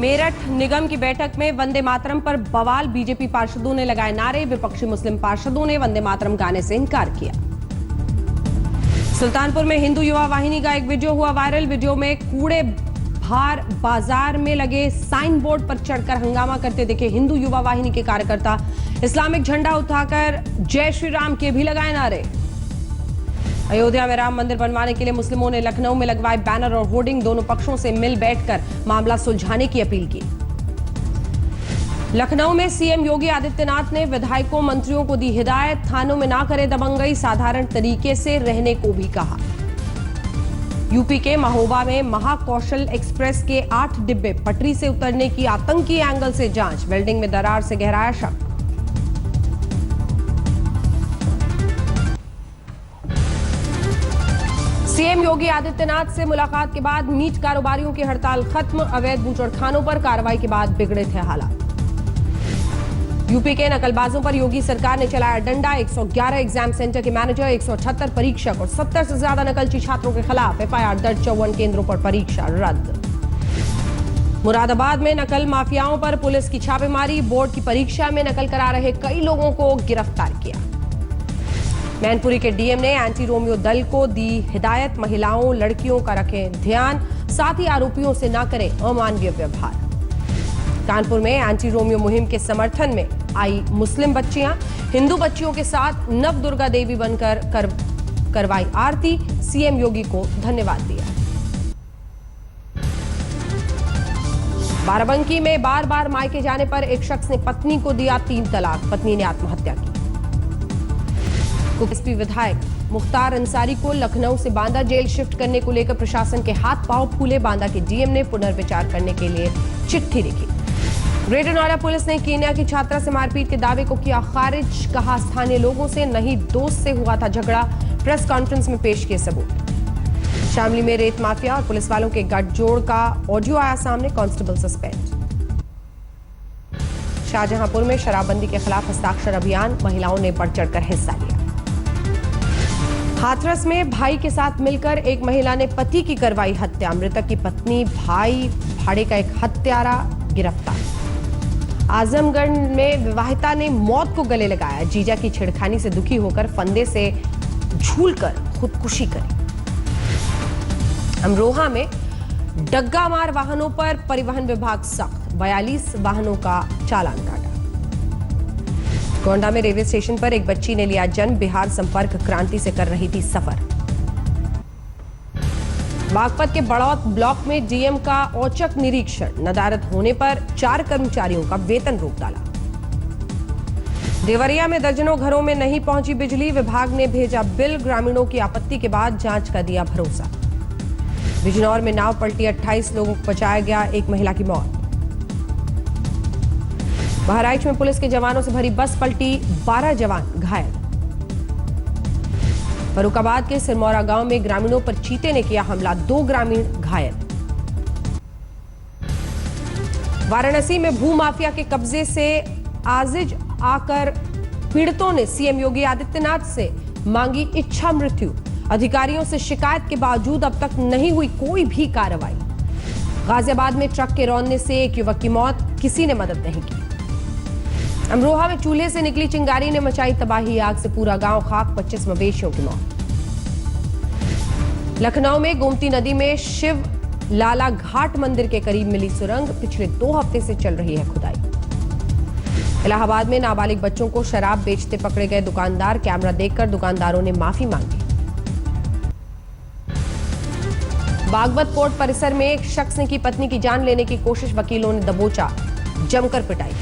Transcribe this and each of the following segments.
मेरठ निगम की बैठक में वंदे मातरम पर बवाल। बीजेपी पार्षदों ने लगाए नारे, विपक्षी मुस्लिम पार्षदों ने वंदे मातरम गाने से इनकार किया। सुल्तानपुर में हिंदू युवा वाहिनी का एक वीडियो हुआ वायरल। वीडियो में कूड़े भार बाजार में लगे साइन बोर्ड पर चढ़कर हंगामा करते दिखे हिंदू युवा वाहिनी के कार्यकर्ता। इस्लामिक झंडा उठाकर जय श्री राम के भी लगाए नारे। अयोध्या में राम मंदिर बनवाने के लिए मुस्लिमों ने लखनऊ में लगवाए बैनर और होर्डिंग। दोनों पक्षों से मिल बैठकर मामला सुलझाने की अपील की। लखनऊ में सीएम योगी आदित्यनाथ ने विधायकों मंत्रियों को दी हिदायत, थानों में ना करे दबंगई, साधारण तरीके से रहने को भी कहा। यूपी के महोबा में महाकौशल एक्सप्रेस के 8 डिब्बे पटरी से उतरने की आतंकी एंगल से जांच, वेल्डिंग में दरार से गहराया शक। सीएम योगी आदित्यनाथ से मुलाकात के बाद मीट कारोबारियों की हड़ताल खत्म। अवैध बूचड़खानों पर कार्रवाई के बाद बिगड़े थे हालात। यूपी के नकलबाजों पर योगी सरकार ने चलाया डंडा। 111 एग्जाम सेंटर के मैनेजर, 178 परीक्षक और 70 से ज्यादा नकलची छात्रों के खिलाफ एफआईआर दर्ज। 54 केंद्रों पर परीक्षा रद्द। मुरादाबाद में नकल माफियाओं पर पुलिस की छापेमारी। बोर्ड की परीक्षा में नकल करा रहे कई लोगों को गिरफ्तार किया। मैनपुरी के डीएम ने एंटी रोमियो दल को दी हिदायत, महिलाओं लड़कियों का रखें ध्यान, साथ ही आरोपियों से न करें अमानवीय व्यवहार। कानपुर में एंटी रोमियो मुहिम के समर्थन में आई मुस्लिम बच्चियां, हिंदू बच्चियों के साथ नव दुर्गा देवी बनकर करवाई आरती। सीएम योगी को धन्यवाद दिया। बाराबंकी में बार बार मायके जाने पर एक शख्स ने पत्नी को दिया 3 तलाक। पत्नी ने आत्महत्या की। एसपी विधायक मुख्तार अंसारी को लखनऊ से बांदा जेल शिफ्ट करने को लेकर प्रशासन के हाथ पांव फूले। बांदा के डीएम ने पुनर्विचार करने के लिए चिट्ठी लिखी। ग्रेटर नोएडा पुलिस ने कीनिया की छात्रा से मारपीट के दावे को किया खारिज। कहा स्थानीय लोगों से नहीं, दोस्त से हुआ था झगड़ा। प्रेस कॉन्फ्रेंस में पेश किए सबूत। शामली में रेत माफिया और पुलिस वालों के गठजोड़ का ऑडियो आया सामने, कांस्टेबल सस्पेंड। शाहजहांपुर में शराबबंदी के खिलाफ हस्ताक्षर अभियान, महिलाओं ने बढ़ चढ़कर हिस्सा लिया। हाथरस में भाई के साथ मिलकर एक महिला ने पति की करवाई हत्या। मृतक की पत्नी, भाई, भाड़े का एक हत्यारा गिरफ्तार। आजमगढ़ में विवाहिता ने मौत को गले लगाया। जीजा की छेड़खानी से दुखी होकर फंदे से झूलकर खुदकुशी करी। अमरोहा में डग्गा मार वाहनों पर परिवहन विभाग सख्त, 42 वाहनों का चालान काटा। गोंडा में रेलवे स्टेशन पर एक बच्ची ने लिया जन्म। बिहार संपर्क क्रांति से कर रही थी सफर। बागपत के बड़ौत ब्लॉक में डीएम का औचक निरीक्षण, नदारद होने पर 4 कर्मचारियों का वेतन रोक डाला। देवरिया में दर्जनों घरों में नहीं पहुंची बिजली, विभाग ने भेजा बिल। ग्रामीणों की आपत्ति के बाद जांच का दिया भरोसा। बिजनौर में नाव पलटी, 28 लोगों को बचाया गया, एक महिला की मौत। बहराइच में पुलिस के जवानों से भरी बस पलटी, 12 जवान घायल। फर्रुखाबाद के सिरमौरा गांव में ग्रामीणों पर चीते ने किया हमला, 2 ग्रामीण घायल। वाराणसी में भूमाफिया के कब्जे से आजिज आकर पीड़ितों ने सीएम योगी आदित्यनाथ से मांगी इच्छा मृत्यु। अधिकारियों से शिकायत के बावजूद अब तक नहीं हुई कोई भी कार्रवाई। गाजियाबाद में ट्रक के रौंदने से एक युवक की मौत, किसी ने मदद नहीं की। अमरोहा में चूल्हे से निकली चिंगारी ने मचाई तबाही, आग से पूरा गांव खाक, 25 मवेशियों की मौत। लखनऊ में गोमती नदी में शिव लाला घाट मंदिर के करीब मिली सुरंग, पिछले 2 हफ्ते से चल रही है खुदाई। इलाहाबाद में नाबालिग बच्चों को शराब बेचते पकड़े गए दुकानदार, कैमरा देखकर दुकानदारों ने माफी मांगी। बागपत कोर्ट परिसर में एक शख्स ने की पत्नी की जान लेने की कोशिश, वकीलों ने दबोचा, जमकर पिटाई।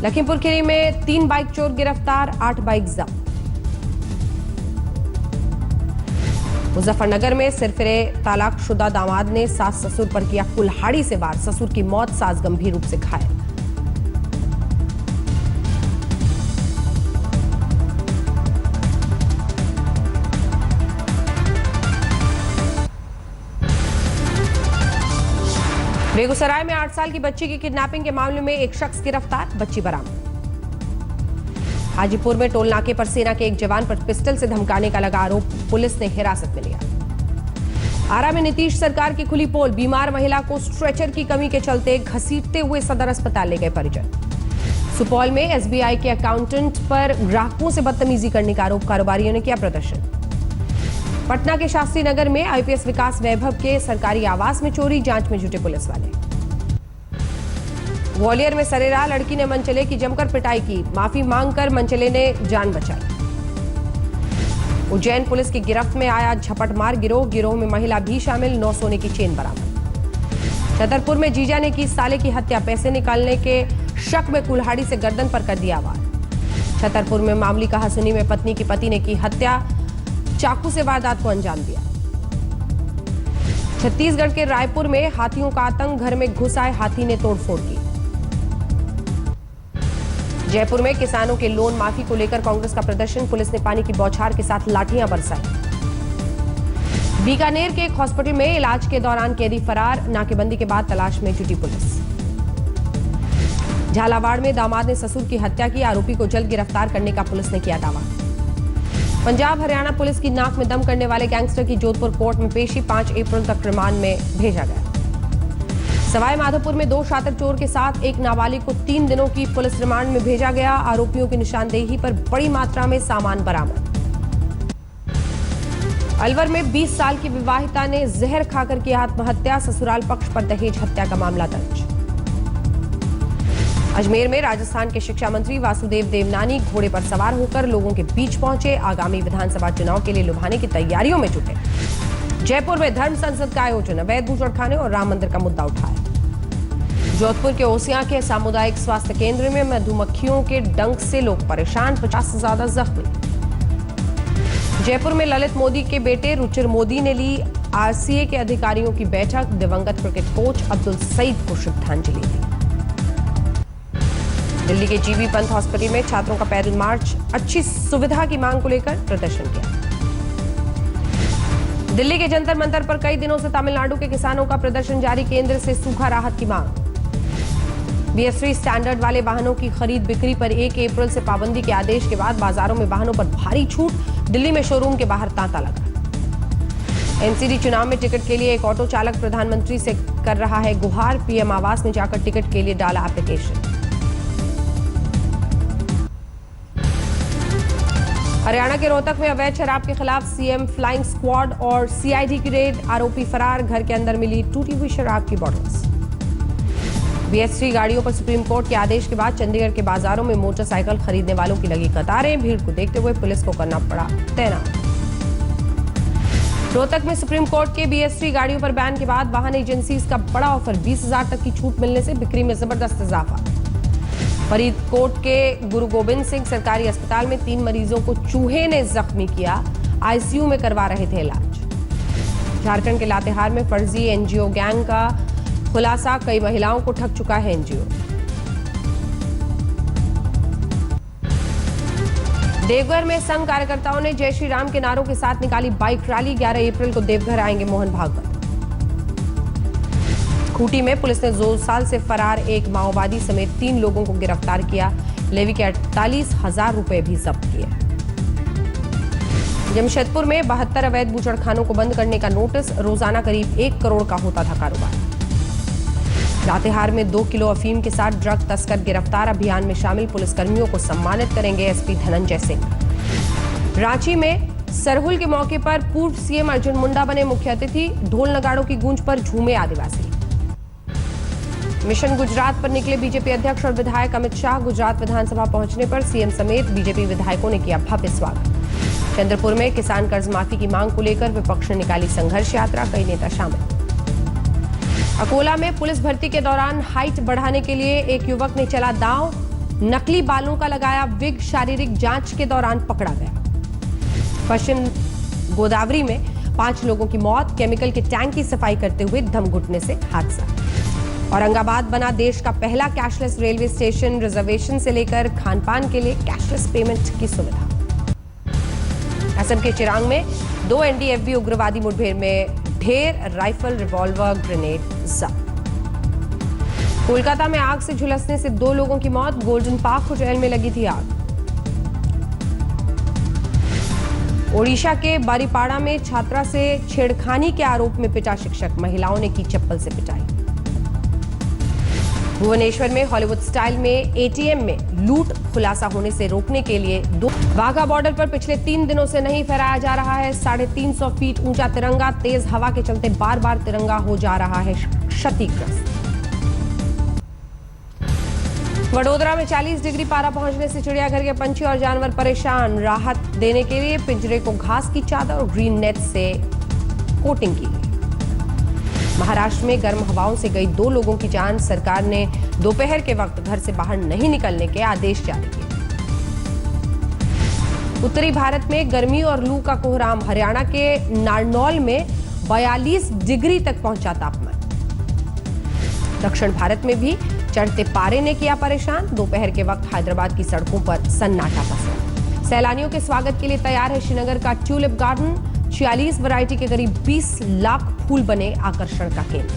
लखीमपुर खीरी में 3 बाइक चोर गिरफ्तार, 8 बाइक जब्त। मुजफ्फरनगर में सिरफिरे तलाकशुदा दामाद ने सास ससुर पर किया कुल्हाड़ी से वार, ससुर की मौत, सास गंभीर रूप से घायल। बेगूसराय में 8 साल की बच्ची की किडनैपिंग के मामले में एक शख्स गिरफ्तार, बच्ची बरामद। हाजीपुर में टोल नाके पर सेना के एक जवान पर पिस्टल से धमकाने का लगा आरोप, पुलिस ने हिरासत में लिया। आरा में नीतीश सरकार की खुली पोल, बीमार महिला को स्ट्रेचर की कमी के चलते घसीटते हुए सदर अस्पताल ले गए परिजन। सुपौल में एसबीआई के अकाउंटेंट पर ग्राहकों से बदतमीजी करने का आरोप, कारोबारियों ने किया प्रदर्शन। पटना के शास्त्री नगर में आईपीएस विकास वैभव के सरकारी आवास में चोरी, जांच में जुटे पुलिस वाले। ग्वालियर में सरेराह लड़की ने मनचले की जमकर पिटाई की, माफी मांगकर मनचले ने जान बचाई। उज्जैन पुलिस की गिरफ्त में आया झपटमार गिरोह में महिला भी शामिल, 9 सोने की चेन बरामद। छतरपुर में जीजा ने की साले की हत्या, पैसे निकालने के शक में कुल्हाड़ी से गर्दन पर कर दिया वार। छतरपुर में मामूली कहासुनी में पत्नी की पति ने की हत्या, चाकू से वारदात को अंजाम दिया। छत्तीसगढ़ के रायपुर में हाथियों का आतंक, घर में घुस आए हाथी ने तोड़फोड़ की। जयपुर में किसानों के लोन माफी को लेकर कांग्रेस का प्रदर्शन, पुलिस ने पानी की बौछार के साथ लाठियां बरसाई। बीकानेर के एक हॉस्पिटल में इलाज के दौरान कैदी फरार, नाकेबंदी के बाद तलाश में जुटी पुलिस। झालावाड़ में दामाद ने ससुर की हत्या की, आरोपी को जल्द गिरफ्तार करने का पुलिस ने किया दावा। पंजाब हरियाणा पुलिस की नाक में दम करने वाले गैंगस्टर की जोधपुर कोर्ट में पेशी, 5 अप्रैल तक रिमांड में भेजा गया। सवाई माधोपुर में 2 शातिर चोर के साथ एक नाबालिग को 3 दिनों की पुलिस रिमांड में भेजा गया, आरोपियों की निशानदेही पर बड़ी मात्रा में सामान बरामद। अलवर में 20 साल की विवाहिता ने जहर खाकर की आत्महत्या, ससुराल पक्ष पर दहेज हत्या का मामला दर्ज। अजमेर में राजस्थान के शिक्षा मंत्री वासुदेव देवनानी घोड़े पर सवार होकर लोगों के बीच पहुंचे, आगामी विधानसभा चुनाव के लिए लुभाने की तैयारियों में जुटे। जयपुर में धर्म संसद का आयोजन, अवैध बूचड़खाने और राम मंदिर का मुद्दा उठाया। जोधपुर के ओसियां के सामुदायिक स्वास्थ्य केंद्र में मधुमक्खियों के डंक से लोग परेशान, 50 से ज्यादा जख्मी। जयपुर में ललित मोदी के बेटे रुचिर मोदी ने ली आरसीए के अधिकारियों की बैठक, दिवंगत क्रिकेट कोच अब्दुल सईद को श्रद्धांजलि दी। दिल्ली के जीबी पंत हॉस्पिटल में छात्रों का पैदल मार्च, अच्छी सुविधा की मांग को लेकर प्रदर्शन किया। दिल्ली के जंतर मंतर पर कई दिनों से तमिलनाडु के किसानों का प्रदर्शन जारी, केंद्र से सूखा राहत की मांग। BS3 स्टैंडर्ड वाले वाहनों की खरीद बिक्री पर 1 अप्रैल से पाबंदी के आदेश के बाद बाजारों में वाहनों पर भारी छूट, दिल्ली में शोरूम के बाहर तांता लगा। एनसीडी चुनाव में टिकट के लिए एक ऑटो चालक प्रधानमंत्री से कर रहा है गुहार, पीएम आवास में जाकर टिकट के लिए डाला एप्लीकेशन। हरियाणा के रोहतक में अवैध शराब के खिलाफ सीएम फ्लाइंग स्क्वाड और सीआईडी की रेड, आरोपी फरार, घर के अंदर मिली टूटी हुई शराब की बॉटल्स। BS3 गाड़ियों पर सुप्रीम कोर्ट के आदेश के बाद चंडीगढ़ के बाजारों में मोटरसाइकिल खरीदने वालों की लगी कतारें, भीड़ को देखते हुए पुलिस को करना पड़ा तैनात। रोहतक में सुप्रीम कोर्ट के BS3 गाड़ियों पर बैन के बाद वाहन एजेंसीज का बड़ा ऑफर, 20,000 तक की छूट मिलने से बिक्री में जबरदस्त इजाफा। फरीदकोट के गुरु गोबिंद सिंह सरकारी अस्पताल में 3 मरीजों को चूहे ने जख्मी किया, आईसीयू में करवा रहे थे इलाज। झारखंड के लातेहार में फर्जी एनजीओ गैंग का खुलासा, कई महिलाओं को ठग चुका है एनजीओ। देवघर में संघ कार्यकर्ताओं ने जय श्री राम के नारों के साथ निकाली बाइक रैली, 11 अप्रैल को देवघर आएंगे मोहन भागवत। खूंटी में पुलिस ने 2 साल से फरार एक माओवादी समेत 3 लोगों को गिरफ्तार किया, लेवी के 48,000 रुपए भी जब्त किए। जमशेदपुर में 72 अवैध बूचड़खानों को बंद करने का नोटिस, रोजाना करीब 1 करोड़ का होता था कारोबार। लातेहार में 2 किलो अफीम के साथ ड्रग तस्कर गिरफ्तार, अभियान में शामिल पुलिसकर्मियों को सम्मानित करेंगे एसपी धनंजय सिंह। रांची में सरहुल के मौके पर पूर्व सीएम अर्जुन मुंडा बने मुख्य अतिथि, ढोल नगाड़ों की गूंज पर झूमे आदिवासी। मिशन गुजरात पर निकले बीजेपी अध्यक्ष और विधायक अमित शाह, गुजरात विधानसभा पहुंचने पर सीएम समेत बीजेपी विधायकों ने किया भव्य स्वागत। चंद्रपुर में किसान कर्ज माफी की मांग को लेकर विपक्ष ने निकाली संघर्ष यात्रा, कई नेता शामिल। अकोला में पुलिस भर्ती के दौरान हाइट बढ़ाने के लिए एक युवक ने चला दांव, नकली बालों का लगाया विग, शारीरिक जांच के दौरान पकड़ा गया। पश्चिम गोदावरी में 5 लोगों की मौत, केमिकल के टैंक की सफाई करते हुए दम घुटने से हादसा। औरंगाबाद बना देश का पहला कैशलेस रेलवे स्टेशन, रिजर्वेशन से लेकर खानपान के लिए कैशलेस पेमेंट की सुविधा। असम के चिरांग में 2 एनडीएफबी उग्रवादी मुठभेड़ में ढेर राइफल, रिवॉल्वर, ग्रेनेड जब्त। कोलकाता में आग से झुलसने से 2 लोगों की मौत, गोल्डन पार्क होटल में लगी थी आग। ओडिशा के बारीपाड़ा में छात्रा से छेड़खानी के आरोप में पिटा शिक्षक, महिलाओं ने की चप्पल से पिटाई। भुवनेश्वर में हॉलीवुड स्टाइल में एटीएम में लूट खुलासा होने से रोकने के लिए वाघा बॉर्डर पर पिछले 3 दिनों से नहीं फहराया जा रहा है 350 फीट ऊंचा तिरंगा। तेज हवा के चलते बार बार तिरंगा हो जा रहा है क्षतिग्रस्त। वडोदरा में 40 डिग्री पारा पहुंचने से चिड़ियाघर के पंछी और जानवर परेशान। राहत देने के लिए पिंजरे को घास की चादर और ग्रीन नेट से कोटिंग की गई। महाराष्ट्र में गर्म हवाओं से गई 2 लोगों की जान। सरकार ने दोपहर के वक्त घर से बाहर नहीं निकलने के आदेश जारी किए। उत्तरी भारत में गर्मी और लू का कोहराम। हरियाणा के नारनौल में 42 डिग्री तक पहुंचा तापमान। दक्षिण भारत में भी चढ़ते पारे ने किया परेशान। दोपहर के वक्त हैदराबाद की सड़कों पर सन्नाटा पसरा। सैलानियों के स्वागत के लिए तैयार है श्रीनगर का ट्यूलिप गार्डन। 46 वैरायटी के करीब 20 लाख फूल बने आकर्षण का केंद्र।